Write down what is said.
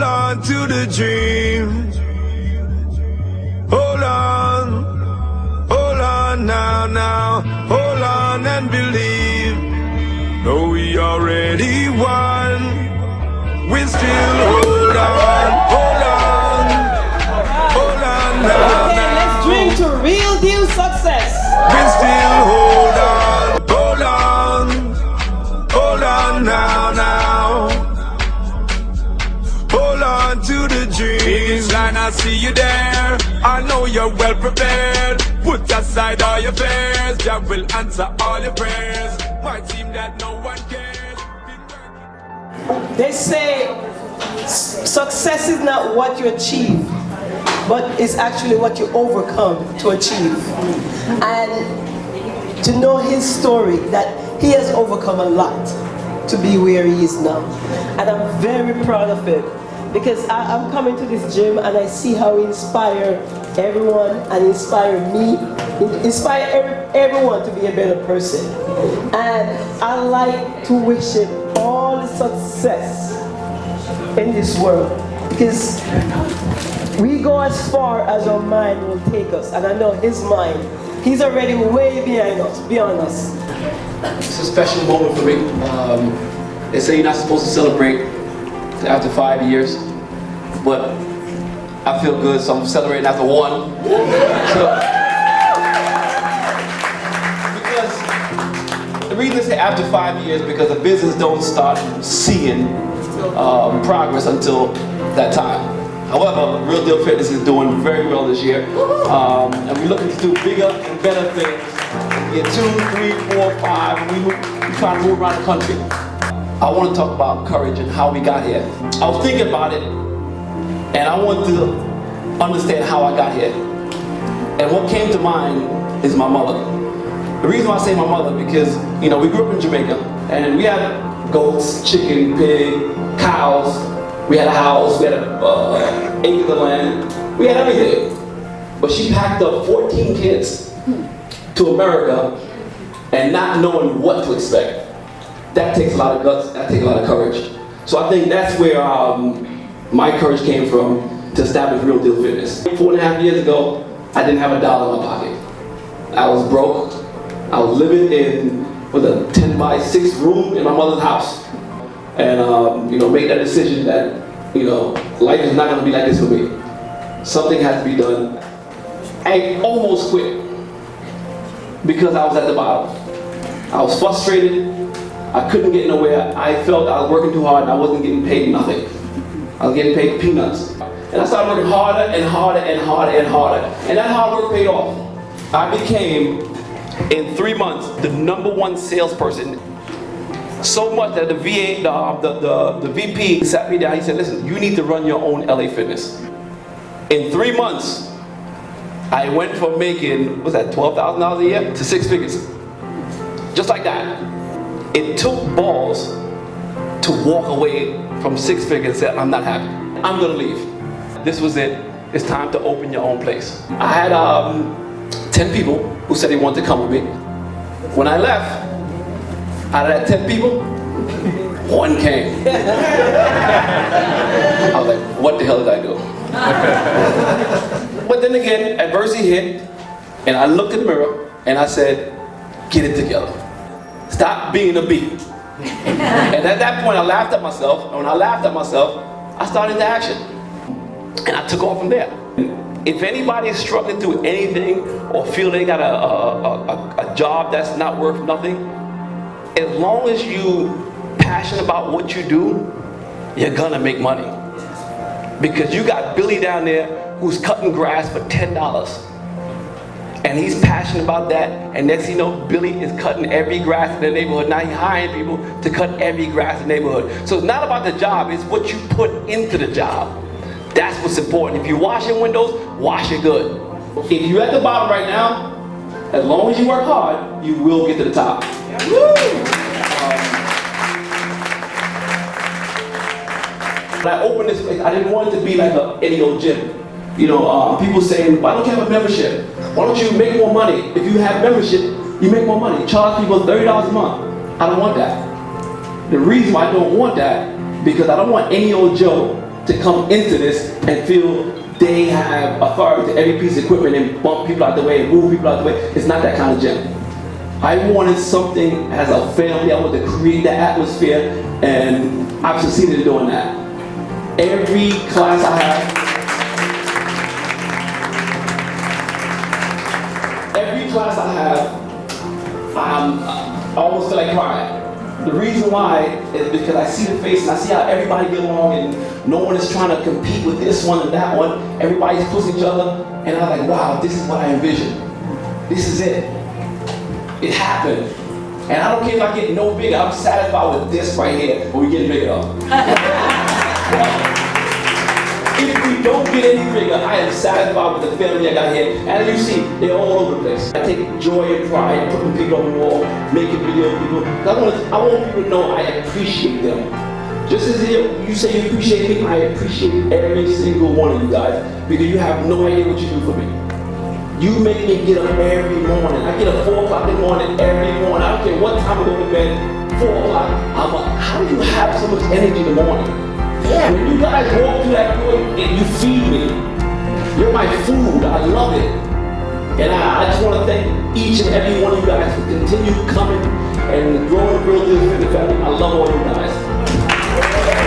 Hold on to the dream. Hold on now, hold on and believe. Though we already won, we still hold on now. Okay, let's drink to real deal success. We still hold on now. Hold on to the dreams. Line, I see you there. I know you're well prepared. Put aside all your fears. God will answer all your prayers. My team that no one cares. They say success is not what you achieve, but it's actually what you overcome to achieve. And to know his story, that he has overcome a lot to be where he is now. And I'm very proud of it, because I'm coming to this gym and I see how he inspires everyone and inspire me, inspire everyone to be a better person. And I like to wish him all the success in this world, because we go as far as our mind will take us, and I know his mind, he's already way behind us, beyond us. It's a special moment for me. They say you're not supposed to celebrate after 5 years, but I feel good, so I'm celebrating after 1. Because the reason I say after 5 years, because the business don't start seeing progress until that time. However, Real Deal Fitness is doing very well this year, and we're looking to do bigger and better things. Year 2, 3, 4, 5, and we try to move around the country. I want to talk about courage and how we got here. I was thinking about it, and I want to understand how I got here. And what came to mind is my mother. The reason why I say my mother, because we grew up in Jamaica, and we had goats, chicken, pig, cows. We had a house, we had acres of land, we had everything. But she packed up 14 kids to America and not knowing what to expect. That takes a lot of guts, that takes a lot of courage. So I think that's where my courage came from to establish Real Deal Fitness. 4.5 years ago, I didn't have a dollar in my pocket. I was broke. I was living in a 10 by 6 room in my mother's house. And make that decision that life is not going to be like this for me. Something has to be done. I almost quit because I was at the bottom. I was frustrated. I couldn't get nowhere. I felt I was working too hard and I wasn't getting paid nothing. I was getting paid peanuts. And I started working harder and harder and harder and harder. And that hard work paid off. I became, in 3 months, the #1 salesperson. So much that the VP sat me down. He said, listen, you need to run your own LA Fitness. In 3 months, I went from making, what's that, $12,000 a year to 6 figures. Just like that. It took balls to walk away from 6 figures and say, I'm not happy. I'm gonna leave. This was it. It's time to open your own place. I had 10 people who said they wanted to come with me. When I left, out of that 10 people, 1 came. I was like, what the hell did I do? But then again, adversity hit, and I looked in the mirror, and I said, get it together. Stop being a bee. And at that point, I laughed at myself, and when I laughed at myself, I started into action. And I took off from there. If anybody is struggling through anything, or feel they got a job that's not worth nothing, as long as you passionate about what you do, you're gonna make money. Because you got Billy down there who's cutting grass for $10. And he's passionate about that, and next thing you know, Billy is cutting every grass in the neighborhood. Now he's hiring people to cut every grass in the neighborhood. So it's not about the job, it's what you put into the job. That's what's important. If you're washing windows, wash it good. If you're at the bottom right now, as long as you work hard, you will get to the top. When I opened this place, I didn't want it to be like any old gym. People saying, why don't you have a membership? Why don't you make more money? If you have membership, you make more money. Charge people $30 a month. I don't want that. The reason why I don't want that, because I don't want any old Joe to come into this and feel they have authority to every piece of equipment and bump people out the way and move people out the way. It's not that kind of gym. I wanted something as a family. I wanted to create that atmosphere, and I've succeeded in doing that. Every class I have, I almost feel like crying. The reason why is because I see the face and I see how everybody get along and no one is trying to compete with this one and that one. Everybody's pushing each other, and I'm like, wow, this is what I envisioned. This is it. It happened. And I don't care if I get no bigger, I'm satisfied with this right here, but we get bigger up. If we don't get any bigger, I am satisfied with the family I got here. And you see, they're all over the place. I take joy and pride in putting people on the wall, making videos of people. I want people to know I appreciate them. Just as you say you appreciate me, I appreciate every single one of you guys, because you have no idea what you do for me. You make me get up every morning. I get up 4 o'clock in the morning every morning. I don't care what time I go to bed, 4 o'clock. I'm like, how do you have so much energy in the morning? Yeah. When you guys walk through that door, you feed me. You're my food. I love it. And I just want to thank each and every one of you guys for continue coming and growing Real Deal Fitness family. I love all you guys.